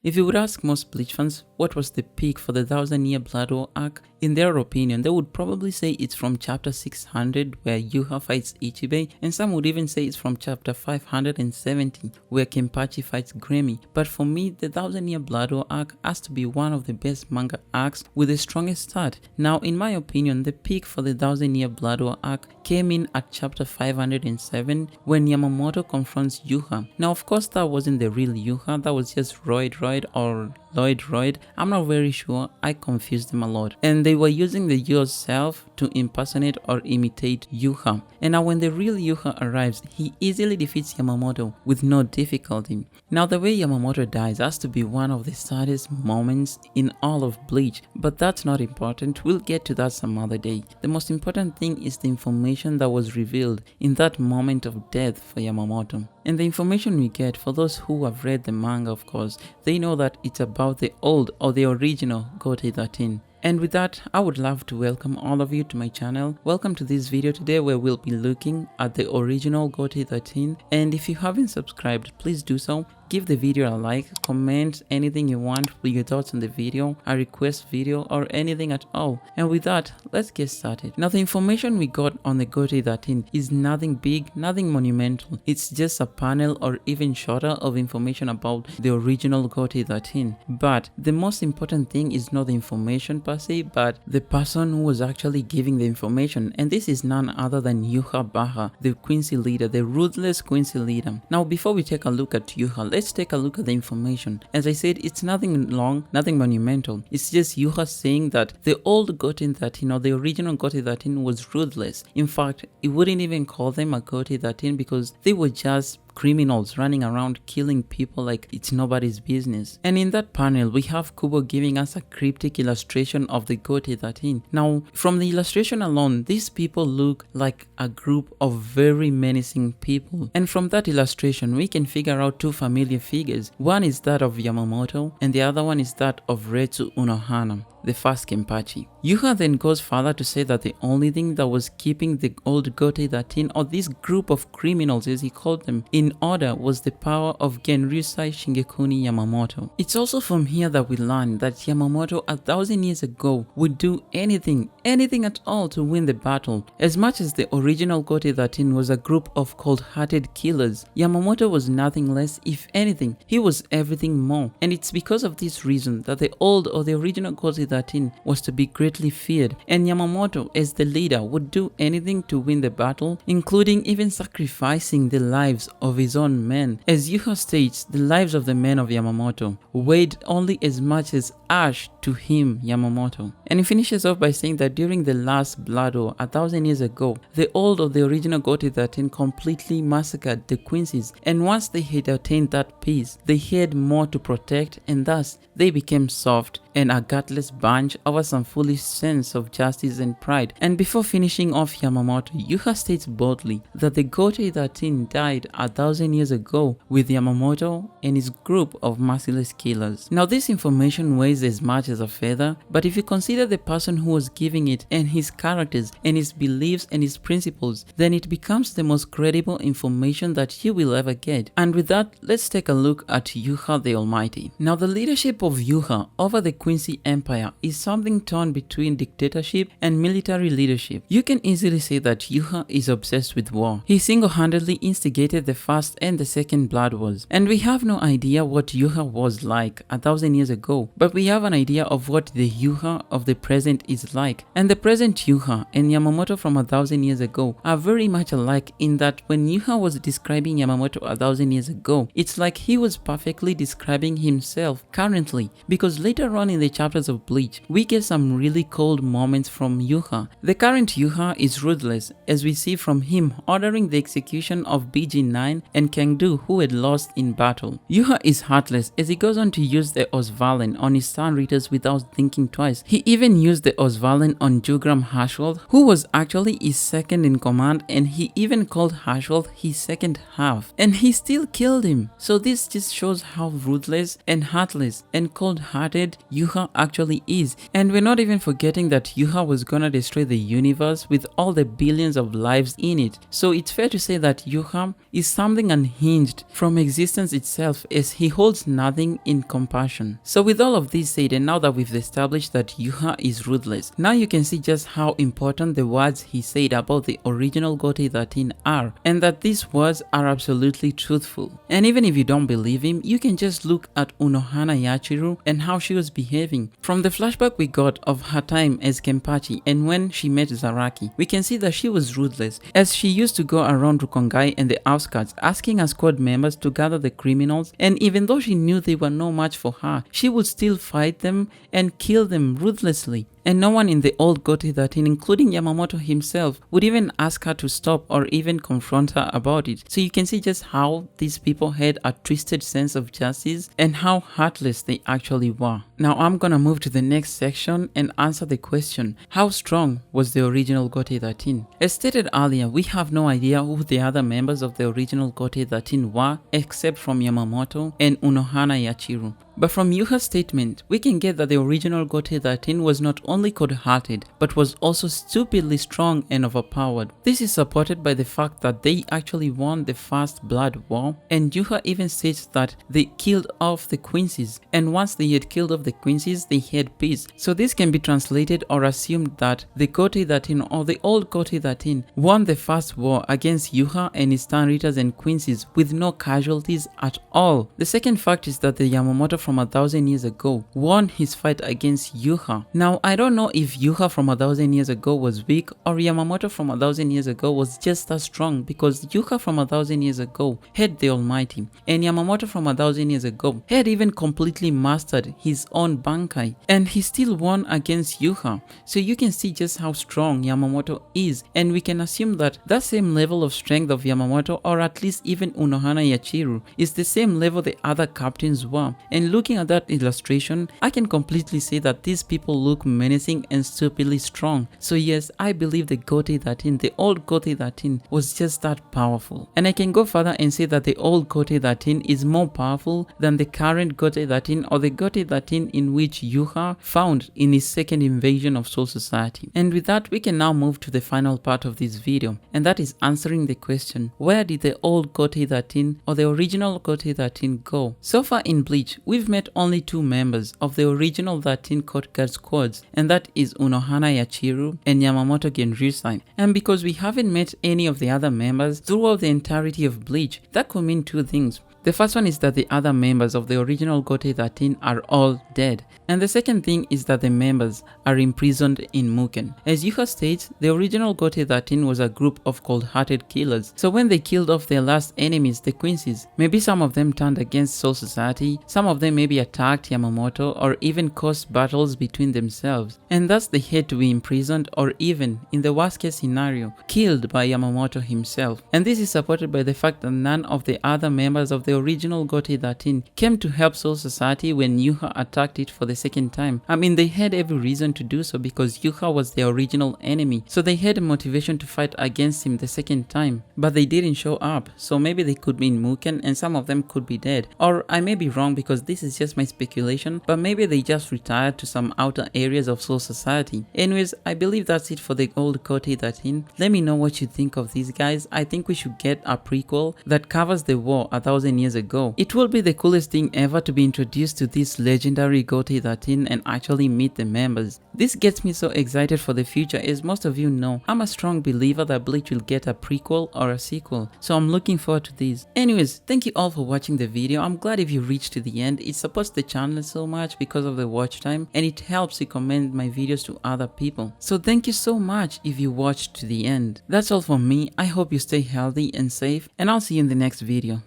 If you would ask most Bleach fans what was the peak for the 1000-year Blood War arc, in their opinion, they would probably say it's from chapter 600 where Yhwach fights Ichibei, and some would even say it's from chapter 570 where Kenpachi fights Gremi. But for me, the 1000-year Blood War arc has to be one of the best manga arcs with the strongest start. Now, in my opinion, the peak for the 1000-year Blood War arc came in at chapter 507 when Yamamoto confronts Yhwach. Now, of course, that wasn't the real Yhwach, that was just Royd or Lloyd. I'm not very sure, I confused them a lot. And they were using the yourself to impersonate or imitate Yhwach. And now when the real Yhwach arrives, he easily defeats Yamamoto with no difficulty. Now the way Yamamoto dies has to be one of the saddest moments in all of Bleach, but that's not important, we'll get to that some other day. The most important thing is the information that was revealed in that moment of death for Yamamoto. And the information we get, for those who have read the manga of course, they know that it's about the old or the original Gotei 13. And with that, I would love to welcome all of you to my channel. Welcome to this video today where we'll be looking at the original Gotei 13. And if you haven't subscribed, please do so. Give the video a like, comment anything you want with your thoughts on the video, a request video, or anything at all. And with that, let's get started. Now the information we got on the Gotei 13 is nothing big, nothing monumental. It's just a panel or even shorter of information about the original Gotei 13. But the most important thing is not the information per se, but the person who was actually giving the information. And this is none other than Yhwach, the Quincy leader, the ruthless Quincy leader. Now before we take a look at Yhwach, let's take a look at the information. As I said, it's nothing long, nothing monumental. It's just Yhwach saying that the old Gotei 13 or the original Gotei 13 was ruthless. In fact, it wouldn't even call them a Gotei 13 because they were just criminals running around killing people like it's nobody's business. And in that panel, we have Kubo giving us a cryptic illustration of the Gotei 13. Now, from the illustration alone, these people look like a group of very menacing people. And from that illustration, we can figure out two familiar figures. One is that of Yamamoto, and the other one is that of Retsu Unohana, the first Kenpachi. Yhwach then goes further to say that the only thing that was keeping the old Gotei 13, or this group of criminals as he called them, in order was the power of Genryusai Shingekuni Yamamoto. It's also from here that we learn that Yamamoto 1000 years ago would do anything at all to win the battle. As much as the original Gotei 13 was a group of cold-hearted killers, Yamamoto was nothing less, if anything, he was everything more. And it's because of this reason that the old or the original Gotei 13 was to be greatly feared, and Yamamoto as the leader would do anything to win the battle, including even sacrificing the lives of his own men. As Yhwach states, the lives of the men of Yamamoto weighed only as much as ash to him, Yamamoto. And he finishes off by saying that during the last Blood War 1000 years ago, the old or the original Gotei 13 completely massacred the Quincies, and once they had attained that peace, they had more to protect, and thus they became soft and a gutless bunch over some foolish sense of justice and pride. And before finishing off Yamamoto, Yhwach states boldly that the Gotei 13 died 1000 years ago with Yamamoto and his group of merciless killers. Now this information weighs as much as a feather, but if you consider the person who was giving it and his characters and his beliefs and his principles, then it becomes the most credible information that you will ever get. And with that, let's take a look at Yhwach the Almighty. Now the leadership of Yhwach over the Quincy Empire is something torn between dictatorship and military leadership. You can easily say that Yhwach is obsessed with war. He single-handedly instigated the first and the second Blood Wars. And we have no idea what Yhwach was like 1000 years ago, but we have an idea of what the Yhwach of the present is like. And the present Yhwach and Yamamoto from 1000 years ago are very much alike in that when Yhwach was describing Yamamoto 1000 years ago, it's like he was perfectly describing himself currently, because later on in the chapters of Bleach, we get some really cold moments from Yhwach. The current Yhwach is ruthless, as we see from him ordering the execution of BG9 and Kangdu, who had lost in battle. Yhwach is heartless as he goes on to use the Osvallen on his Sun Readers without thinking twice. He even used the Osvallen on Jugram Hashwald, who was actually his second in command, and he even called Hashwald his second half, and he still killed him. So this just shows how ruthless and heartless and cold-hearted Yhwach actually is. And we're not even forgetting that Yhwach was gonna destroy the universe with all the billions of lives in it. So it's fair to say that Yhwach is something unhinged from existence itself, as he holds nothing in compassion. So with all of this said, and now that we've established that Yhwach is ruthless, now you can see just how important the words he said about the original Gotei 13 are, and that these words are absolutely truthful. And even if you don't believe him, you can just look at Unohana Yachiru and how she was behaving. From the flashback we got of her time as Kenpachi and when she met Zaraki, we can see that she was ruthless, as she used to go around Rukongai and the outskirts asking her squad members to gather the criminals, and even though she knew they were no match for her, she would still fight them and kill them ruthlessly. And no one in the old Gotei 13, including Yamamoto himself, would even ask her to stop or even confront her about it. So you can see just how these people had a twisted sense of justice and how heartless they actually were. Now I'm gonna move to the next section and answer the question, how strong was the original Gotei 13? As stated earlier, we have no idea who the other members of the original Gotei 13 were except from Yamamoto and Unohana Yachiru. But from Yhwach's statement, we can get that the original Gotei 13 was not only cold-hearted, but was also stupidly strong and overpowered. This is supported by the fact that they actually won the First Blood War, and Yhwach even states that they killed off the Quincy's, and once they had killed off the Quincy's, they had peace. So this can be translated or assumed that the Gotei 13 or the old Gotei 13 won the first war against Yhwach and his Stanritas and Quincy's with no casualties at all. The second fact is that the Yamamoto from 1,000 years ago won his fight against Yhwach. Now I don't know if Yhwach from 1,000 years ago was weak or Yamamoto from 1,000 years ago was just as strong, because Yhwach from 1,000 years ago had the Almighty, and Yamamoto from 1,000 years ago had even completely mastered his own Bankai, and he still won against Yhwach. So you can see just how strong Yamamoto is, and we can assume that that same level of strength of Yamamoto, or at least even Unohana Yachiru, is the same level the other captains were. And looking at that illustration, I can completely say that these people look menacing and stupidly strong. So yes, I believe the Gotei 13, the old Gotei 13, was just that powerful. And I can go further and say that the old Gotei 13 is more powerful than the current Gotei 13, or the Gotei 13 in which Yhwach found in his second invasion of Soul Society. And with that, we can now move to the final part of this video, and that is answering the question, where did the old Gotei 13 or the original Gotei 13 go? So far in Bleach, we've met only two members of the original 13 Court Guard squads, and that is Unohana Yachiru and Yamamoto Genryusai. And because we haven't met any of the other members throughout the entirety of Bleach, that could mean two things. The first one is that the other members of the original Gotei 13 are all dead. And the second thing is that the members are imprisoned in Muken. As Yhwach states, the original Gotei 13 was a group of cold-hearted killers. So when they killed off their last enemies, the Quincy's, maybe some of them turned against Soul Society, some of them maybe attacked Yamamoto, or even caused battles between themselves. And thus they had to be imprisoned, or even, in the worst case scenario, killed by Yamamoto himself. And this is supported by the fact that none of the other members of the original Gotei 13 came to help Soul Society when Yhwach attacked it for the second time. I mean, they had every reason to do so because Yhwach was their original enemy, so they had a motivation to fight against him the second time, but they didn't show up. So maybe they could be in Muken and some of them could be dead, or I may be wrong because this is just my speculation, but maybe they just retired to some outer areas of Soul Society. Anyways, I believe that's it for the old Gotei 13. Let me know what you think of these guys. I think we should get a prequel that covers the war 1,000 years ago. It will be the coolest thing ever to be introduced to this legendary Gotei 13 and actually meet the members. This gets me so excited for the future, as most of you know, I'm a strong believer that Bleach will get a prequel or a sequel, so I'm looking forward to this. Anyways, thank you all for watching the video. I'm glad if you reached to the end. It supports the channel so much because of the watch time, and it helps recommend my videos to other people. So thank you so much if you watched to the end. That's all from me. I hope you stay healthy and safe, and I'll see you in the next video.